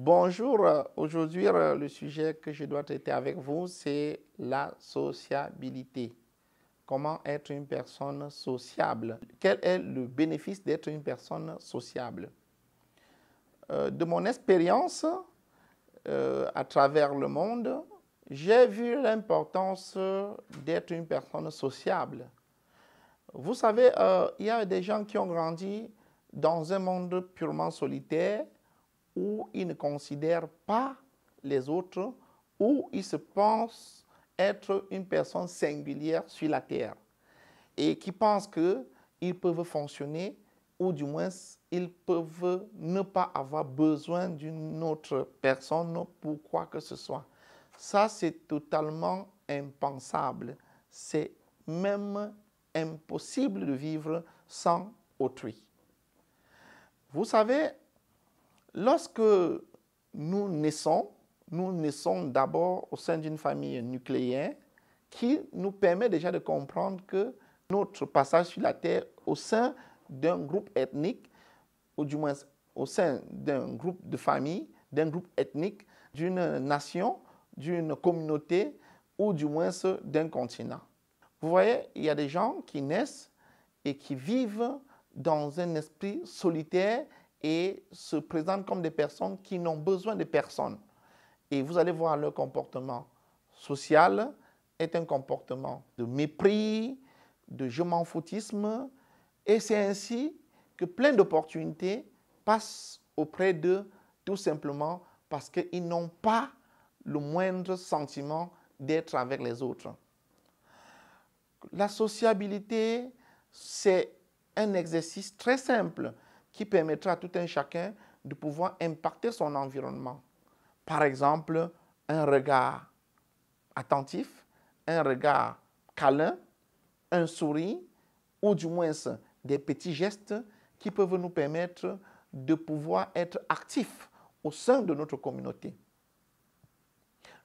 Bonjour, aujourd'hui le sujet que je dois traiter avec vous, c'est la sociabilité. Comment être une personne sociable? Quel est le bénéfice d'être une personne sociable? De mon expérience à travers le monde, j'ai vu l'importance d'être une personne sociable. Vous savez, il y a des gens qui ont grandi dans un monde purement solitaire où ils ne considèrent pas les autres, où ils se pensent être une personne singulière sur la terre et qui pensent qu'ils peuvent fonctionner ou du moins ils peuvent ne pas avoir besoin d'une autre personne pour quoi que ce soit. Ça, c'est totalement impensable. C'est même impossible de vivre sans autrui. Vous savez, lorsque nous naissons d'abord au sein d'une famille nucléaire qui nous permet déjà de comprendre que notre passage sur la Terre au sein d'un groupe ethnique, ou du moins au sein d'un groupe de famille, d'un groupe ethnique, d'une nation, d'une communauté ou du moins d'un continent. Vous voyez, il y a des gens qui naissent et qui vivent dans un esprit solitaire et se présentent comme des personnes qui n'ont besoin de personne. Et vous allez voir leur comportement social est un comportement de mépris, de je m'en foutisme, et c'est ainsi que plein d'opportunités passent auprès d'eux tout simplement parce qu'ils n'ont pas le moindre sentiment d'être avec les autres. La sociabilité, c'est un exercice très simple qui permettra à tout un chacun de pouvoir impacter son environnement. Par exemple, un regard attentif, un regard câlin, un sourire ou du moins des petits gestes qui peuvent nous permettre de pouvoir être actifs au sein de notre communauté.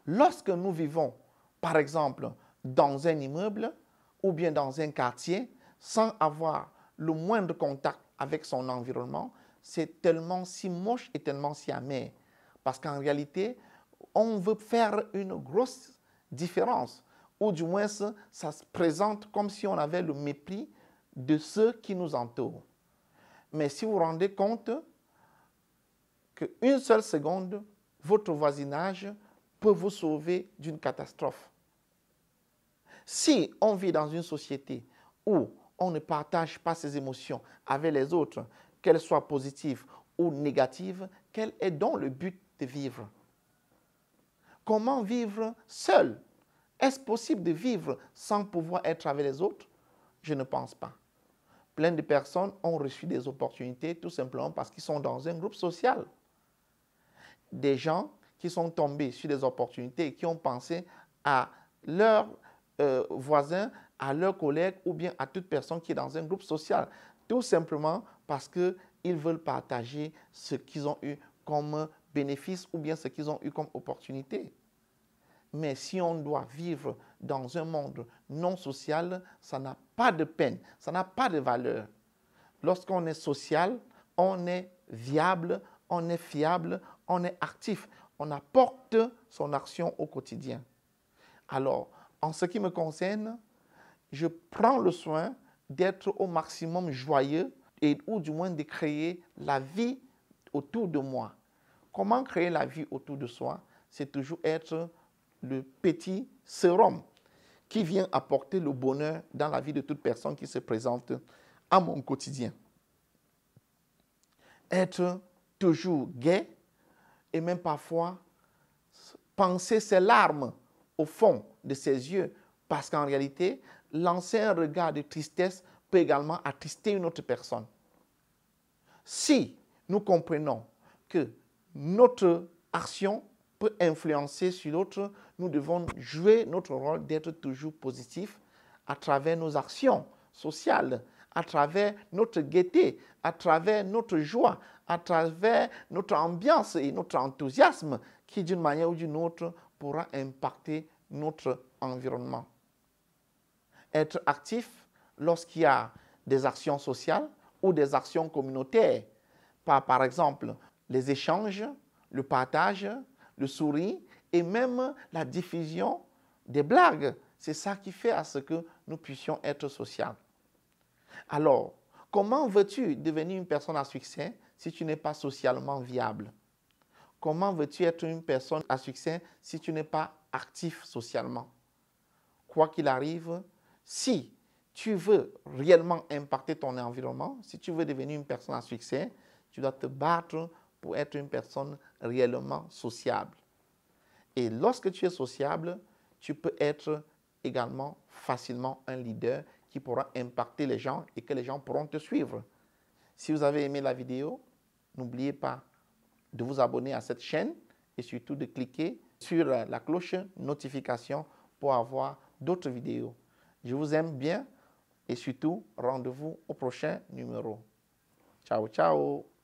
Lorsque nous vivons, par exemple, dans un immeuble ou bien dans un quartier, sans avoir le moindre contact avec son environnement, c'est tellement si moche et tellement si amer. Parce qu'en réalité, on veut faire une grosse différence, ou du moins ça se présente comme si on avait le mépris de ceux qui nous entourent. Mais si vous vous rendez compte qu'une seule seconde, votre voisinage peut vous sauver d'une catastrophe. Si on vit dans une société où on ne partage pas ses émotions avec les autres, qu'elles soient positives ou négatives, quel est donc le but de vivre? Comment vivre seul? Est-ce possible de vivre sans pouvoir être avec les autres? Je ne pense pas. Plein de personnes ont reçu des opportunités tout simplement parce qu'ils sont dans un groupe social. Des gens qui sont tombés sur des opportunités et qui ont pensé à leurs voisins, à leurs collègues ou bien à toute personne qui est dans un groupe social. Tout simplement parce qu'ils veulent partager ce qu'ils ont eu comme bénéfice ou bien ce qu'ils ont eu comme opportunité. Mais si on doit vivre dans un monde non social, ça n'a pas de peine, ça n'a pas de valeur. Lorsqu'on est social, on est viable, on est fiable, on est actif, on apporte son action au quotidien. Alors, en ce qui me concerne, je prends le soin d'être au maximum joyeux ou du moins de créer la vie autour de moi. Comment créer la vie autour de soi? C'est toujours être le petit sérum qui vient apporter le bonheur dans la vie de toute personne qui se présente à mon quotidien. Être toujours gai et même parfois penser ses larmes au fond de ses yeux parce qu'en réalité, lancer un regard de tristesse peut également attrister une autre personne. Si nous comprenons que notre action peut influencer sur l'autre, nous devons jouer notre rôle d'être toujours positif à travers nos actions sociales, à travers notre gaieté, à travers notre joie, à travers notre ambiance et notre enthousiasme qui, d'une manière ou d'une autre, pourra impacter notre environnement. Être actif lorsqu'il y a des actions sociales ou des actions communautaires, par exemple les échanges le partage, le sourire et même la diffusion des blagues. C'est ça qui fait à ce que nous puissions être sociables. Alors, comment veux-tu devenir une personne à succès si tu n'es pas socialement viable? Comment veux-tu être une personne à succès si tu n'es pas actif socialement? Quoi qu'il arrive, si tu veux réellement impacter ton environnement, si tu veux devenir une personne à succès, tu dois te battre pour être une personne réellement sociable. Et lorsque tu es sociable, tu peux être également facilement un leader qui pourra impacter les gens et que les gens pourront te suivre. Si vous avez aimé la vidéo, n'oubliez pas de vous abonner à cette chaîne et surtout de cliquer sur la cloche notification pour avoir d'autres vidéos. Je vous aime bien et surtout, rendez-vous au prochain numéro. Ciao, ciao!